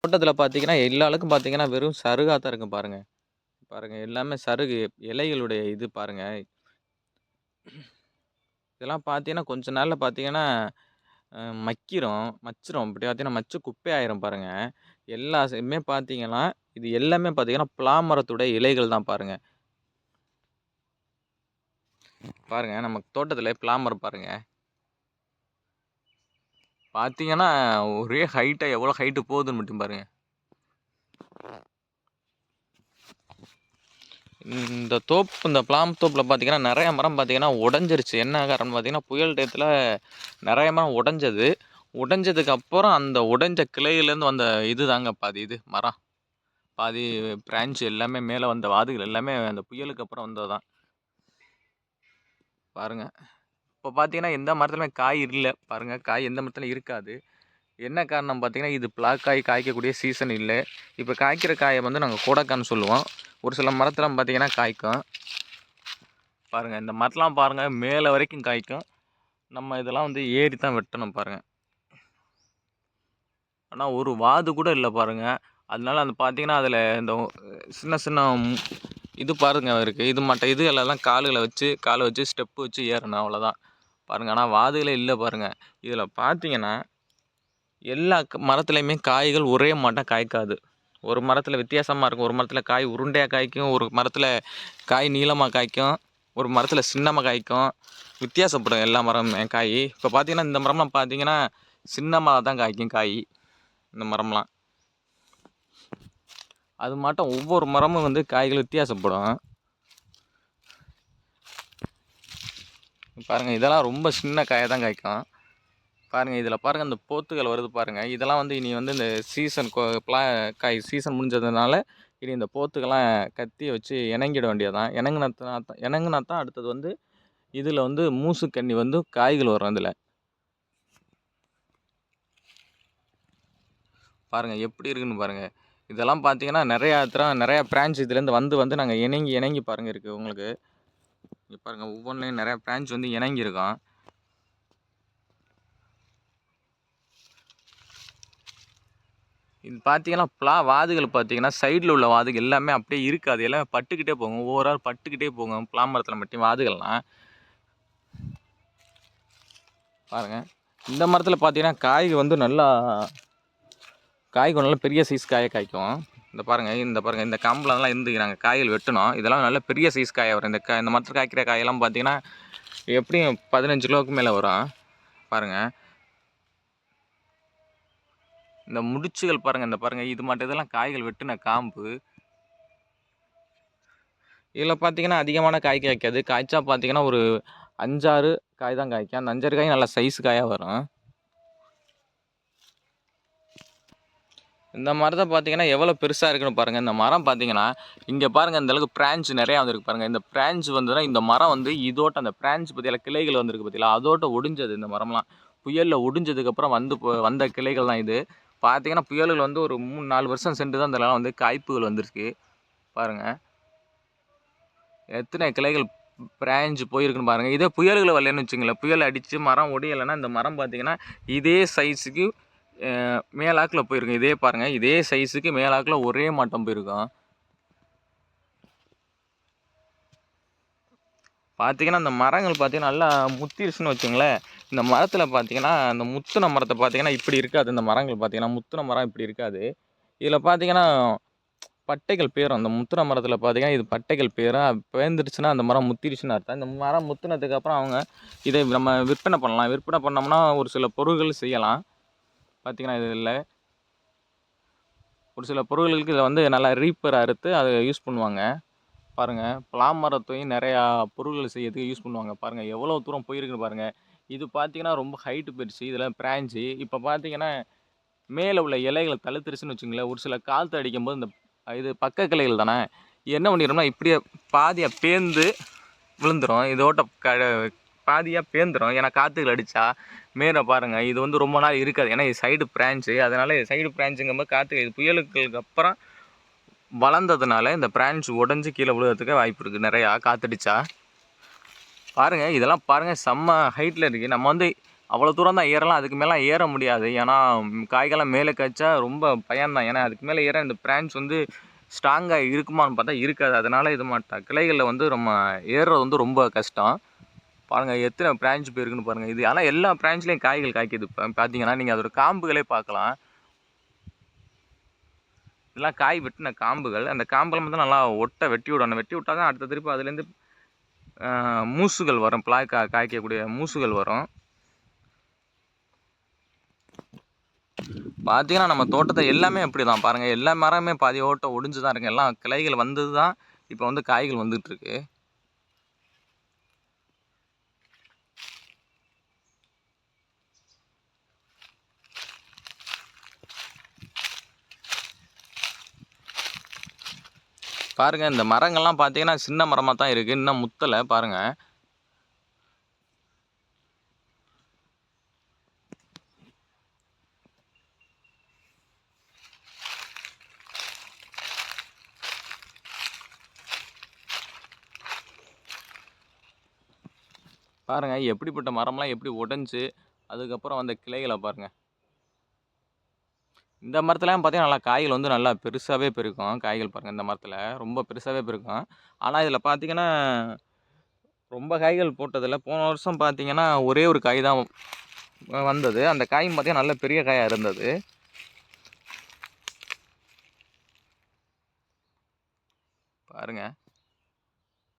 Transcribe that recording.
தோட்டத்தில பார்த்தீங்கன்னா, எல்லா அளவுக்கும் பார்த்தீங்கன்னா, வெறும் சருகா தான் இருக்கும் பாருங்க. பாருங்க எல்லாமே சருகு இலைகளுடைய இது பாருங்க. இதெல்லாம் பார்த்தீங்கன்னா, கொஞ்ச நாள்ல பார்த்தீங்கன்னா, மச்சிரும். இப்படி பார்த்தீங்கன்னா, மச்சு குப்பையாயிரும் பாருங்க. எல்லா பார்த்தீங்கன்னா, இது எல்லாமே பார்த்தீங்கன்னா, பலா மரத்துடைய இலைகள் தான் பாருங்க. பாருங்க நம்ம தோட்டத்தில பலா மரம் பாருங்க. பார்த்தீங்கன்னா, ஒரே ஹைட்டா எவ்வளோ ஹைட் போகுதுன்னு மட்டும் பாருங்க. இந்த பிளாம் தோப்புல பார்த்தீங்கன்னா, நெறைய மரம் பார்த்தீங்கன்னா உடைஞ்சிருச்சு. என்ன காரணம்னு பார்த்தீங்கன்னா, புயல் டயத்துல நெறைய மரம் உடைஞ்சது. உடைஞ்சதுக்கு அப்புறம் அந்த உடைஞ்ச கிளையிலேருந்து வந்த இது தாங்க பாதி இது மரம். பாதி பிரான்ச் எல்லாமே மேல வந்த வாதுகள் எல்லாமே அந்த புயலுக்கு அப்புறம் வந்தது தான். பாருங்க. இப்போ பார்த்தீங்கன்னா, எந்த மரத்துலயுமே காய் இல்ல. பாருங்க காய் எந்த மரத்துலயும் இருக்காது. என்ன காரணம் பார்த்தீங்கன்னா, இது பலாக்காய் காய்க்கக்கூடிய சீசன் இல்ல. இப்போ காய்க்கிற காய வந்து நாங்க கோடக்கான்னு சொல்லுவோம். ஒரு சில மரத்துலாம் பார்த்தீங்கன்னா காய்க்கும். பாருங்க இந்த மரத்தலாம் பாருங்க மேலே வரைக்கும் காய்க்கும். நம்ம இதெல்லாம் வந்து ஏறி தான் வெட்டணும் பாருங்க. ஆனா ஒரு வாது கூட இல்ல பாருங்க. அதனால அந்த பார்த்தீங்கன்னா, அதில இந்த சின்ன சின்ன இது பாருங்க இருக்கு. இது மட்ட இதுகளெல்லாம் கால வச்சு ஸ்டெப் வச்சு ஏறணும் அவ்வளோதான். பாருங்க ஆனா வாதுகளே இல்ல பாருங்க. இதில பார்த்தீங்கன்னா, எல்லா மரத்துலயுமே காய்கள் ஒரே மாட்டம் காய்க்காது. ஒரு மரத்தில வித்தியாசமா இருக்கும். ஒரு மரத்தில காய் உருண்டையா காய்க்கும். ஒரு மரத்தில காய் நீளமா காய்க்கும். ஒரு மரத்தில சின்னமா காய்க்கும். வித்தியாசப்படும் எல்லா மரமுமே காய். இப்போ பார்த்தீங்கன்னா, இந்த மரம்லாம் பார்த்தீங்கன்னா, சின்னமா தான் காய்க்கும் காய். இந்த மரம்லாம். அது மாட்டம் ஒவ்வொரு மரமும் வந்து காய்கள் வித்தியாசப்படும். பாருங்க இதெல்லாம் ரொம்ப சின்ன காய தான் காய்க்கும். பாருங்க இதில பாருங்க இந்த போத்துகள் வருது பாருங்க. இதெல்லாம் வந்து இனி வந்து இந்த சீசன் காய் சீசன் முடிஞ்சதுனால, இனி இந்த போத்துக்கெல்லாம் கத்திய வச்சு இணங்கிட வேண்டியது தான். இணங்குனா தான் அடுத்தது வந்து இதில வந்து மூசுக்கன்னி வந்து காய்கள் வரும் இதில. பாருங்க எப்படி இருக்குன்னு பாருங்க. இதெல்லாம் பார்த்தீங்கன்னா, நெறையா பிரான்ச் இதுலேருந்து வந்து நாங்க இணங்கி பாருங்க இருக்கு உங்களுக்கு. இங்க பாருங்க ஒவ்வொன்லயும் நெறைய பிரான்ச் வந்து இணங்கியிருக்கும். இது பார்த்தீங்கன்னா, வாதுகள் பார்த்தீங்கன்னா, சைடுல உள்ள வாதுகள் எல்லாமே அப்படியே இருக்காது. எல்லாமே பட்டுக்கிட்டே போகும். ஒவ்வொரு ஆள் பட்டுக்கிட்டே போகும். பலா மரத்தில மட்டும் வாதுகள்லாம். பாருங்க. இந்த மரத்தில பார்த்தீங்கன்னா, காய்கள் நல்லா பெரிய சைஸ் காயா காய்க்கும். இந்த பாருங்க இந்த காம்புலலாம் இருந்து நாங்க காய்கள் வெட்டணும். இதெல்லாம் நல்ல பெரிய சைஸ் காயா வரும். இந்த மரத்தில காய்க்கிற காயெல்லாம் பார்த்தீங்கன்னா, எப்படியும் 15 கிலோவுக்கு மேல வரும். பாருங்க. இந்த முடிச்சுகள் பாருங்க. இந்த பாருங்க இது மட்டும் இதெல்லாம் காய்கள் வெட்டுன காம்பு. இதில பார்த்தீங்கன்னா, அதிகமான காய் காய்க்காது. காய்ச்சா பார்த்தீங்கன்னா, ஒரு 5, 6 காய் தான் காய்க்கும். அந்த 5, 6 காயும் நல்லா சைஸ் காயா வரும். இந்த மரத்த பார்த்தீங்கன்னா, எவ்வளோ பெருசா இருக்குன்னு பாருங்க. இந்த மரம் பார்த்தீங்கன்னா, இங்க பாருங்க இந்த அளவுக்கு பிரான்ச் நெறையா வந்திருக்கு பாருங்க. இந்த பிரான்ச் வந்துனா இந்த மரம் வந்து இதோட்ட அந்த பிரான்ச் பாத்தீங்களா, கிளைகள் வந்திருக்கு பாத்தீங்களா, அதோட்ட ஒடிஞ்சது இந்த மரம்லாம். புயல்ல ஒடிஞ்சதுக்கப்புறம் வந்த கிளைகள் தான் இது. பார்த்தீங்கன்னா, புயல்கள் வந்து ஒரு 3, 4 வருஷம் சென்று தான் இதெல்லாம் வந்து காய்ப்புகள் வந்திருக்கு. பாருங்க. எத்தனை கிளைகள் பிரான்ச் போயிருக்குன்னு பாருங்க. இதே புயல்கள் வரலன்னு வச்சுக்கங்களேன், புயல் அடிச்சு மரம் ஒடியலைன்னா, இந்த மரம் பார்த்தீங்கன்னா, இதே சைஸுக்கு மேலாக்குல போயிருக்கும். இதே பாருங்க, இதே சைஸுக்கு மேலாக்குல ஒரே மாட்டம் போயிருக்கும். பார்த்தீங்கன்னா, அந்த மரங்கள் பார்த்தீங்கன்னா, நல்லா முத்திருச்சுன்னு வச்சுங்களேன். இந்த மரத்தில பார்த்தீங்கன்னா, அந்த முத்துன மரத்த பார்த்தீங்கன்னா, இப்படி இருக்காது. இந்த மரங்கள் பார்த்தீங்கன்னா, முத்துன மரம் இப்படி இருக்காது. இதில பார்த்தீங்கன்னா, பட்டைகள் பேரும். அந்த முத்துன மரத்தில பார்த்தீங்கன்னா, இது பட்டைகள் பேரும். பேர்ந்துருச்சுன்னா அந்த மரம் முத்திருச்சுன்னு அர்த்தம். இந்த மரம் முத்துனதுக்கு அப்புறம் அவங்க இதை நம்ம விற்பனை பண்ணலாம். விற்பனை பண்ணோம்னா ஒரு சில பொருட்கள் செய்யலாம். பார்த்தீங்கன்னா, இதில ஒரு சில பொருட்களுக்கு இத வந்து நல்லா ரீப்பர் அறுத்து அத யூஸ் பண்ணுவாங்க. பாருங்க, பலா மரத்தையும் நெறையா பொருட்கள் செய்யறதுக்கு யூஸ் பண்ணுவாங்க. பாருங்க, எவ்வளோ தூரம் போயிருக்குன்னு பாருங்க. இது பார்த்தீங்கன்னா, ரொம்ப ஹைட் போயிருச்சு. இதில பிரான்ச்சு. இப்ப பார்த்தீங்கன்னா, மேல உள்ள இலைகள் தழுத்துருச்சுன்னு வச்சுக்கங்களேன், ஒரு சில காத்து அடிக்கும்போது இந்த இது பக்க கிளைகள் தானே, என்ன பண்ணிரும்னா, இப்படியே பாதியா பேந்து விழுந்துரும். இதோட்ட பாதியா பேந்துரும். ஏன்னா காத்துகள் அடிச்சா. மேல பாருங்க, இது வந்து ரொம்ப நாள் இருக்காது. ஏன்னா இது சைடு பிரான்ச்சு. அதனால இது சைடு பிரான்ச்சுங்கும்போது இது புயலுக்கு அப்புறம் வளர்ந்ததுனால இந்த பிரான்ச் உடைஞ்சு கீழே விழுகிறதுக்கு வாய்ப்பு இருக்குது நெறையா காத்தடிச்சா. பாருங்க இதெல்லாம் பாருங்க செம்ம ஹைட்டில் இருக்குது. நம்ம வந்து அவ்வளோ தூரம் தான் ஏறலாம். அதுக்கு மேல ஏற முடியாது. ஏன்னா காய்கள்லாம் மேலே காய்ச்சா ரொம்ப பயம்தான். ஏன்னா அதுக்கு மேலே ஏற இந்த பிரான்ச் வந்து ஸ்ட்ராங்கா இருக்குமான்னு பார்த்தா இருக்காது. அதனால இது மாட்டேன். கிளைகளில் வந்து நம்ம ஏறுறது வந்து ரொம்ப கஷ்டம். பாருங்க எத்தனை பிரான்ச் போயிருக்குன்னு பாருங்க. இது ஆனால் எல்லா பிரான்ச்லேயும் காய்கள் காய்க்குது. இப்போ பார்த்தீங்கன்னா நீங்கள் அதோட காம்புகளே பார்க்கலாம். இதெல்லாம் காய் வெட்டின காம்புகள். அந்த காம்பெல்லாம் வந்து நல்லா ஒட்டை வெட்டி விடணும். வெட்டி விட்டா தான் அடுத்த திருப்பி அதுலேருந்து மூசுகள் வரும். காய்க்கக்கூடிய மூசுகள் வரும். பார்த்தீங்கன்னா நம்ம தோட்டத்தை எல்லாமே அப்படி தான் பாருங்கள். எல்லா மரமே பாதி ஓட்ட ஒடிஞ்சு தான் இருக்கு. எல்லாம் கிளைகள் வந்தது தான் இப்போ வந்து காய்கள் வந்துட்டுருக்கு. பாருங்கள் இந்த மரங்கள்லாம் பார்த்தீங்கன்னா சின்ன மரமாக தான் இருக்குது. இன்னும் முத்தலை பாருங்கள். பாருங்கள் எப்படிப்பட்ட மரம்லாம் எப்படி உடஞ்சி அதுக்கப்புறம் அந்த கிளைகளை பாருங்கள். இந்த மரத்துலலாம் பார்த்தீங்கன்னா நல்லா காய்கள் வந்து நல்லா பெருசாகவே பெருக்கும். காய்கள் பாருங்கள் இந்த மரத்தில் ரொம்ப பெருசாகவே பெருக்கும். ஆனால் இதில் பார்த்தீங்கன்னா ரொம்ப காய்கள் போட்டதில்ல. போன வருஷம் பார்த்தீங்கன்னா ஒரே ஒரு காய் தான் வந்தது. அந்த காயும் பார்த்தீங்கன்னா நல்ல பெரிய காயாக இருந்தது. பாருங்கள்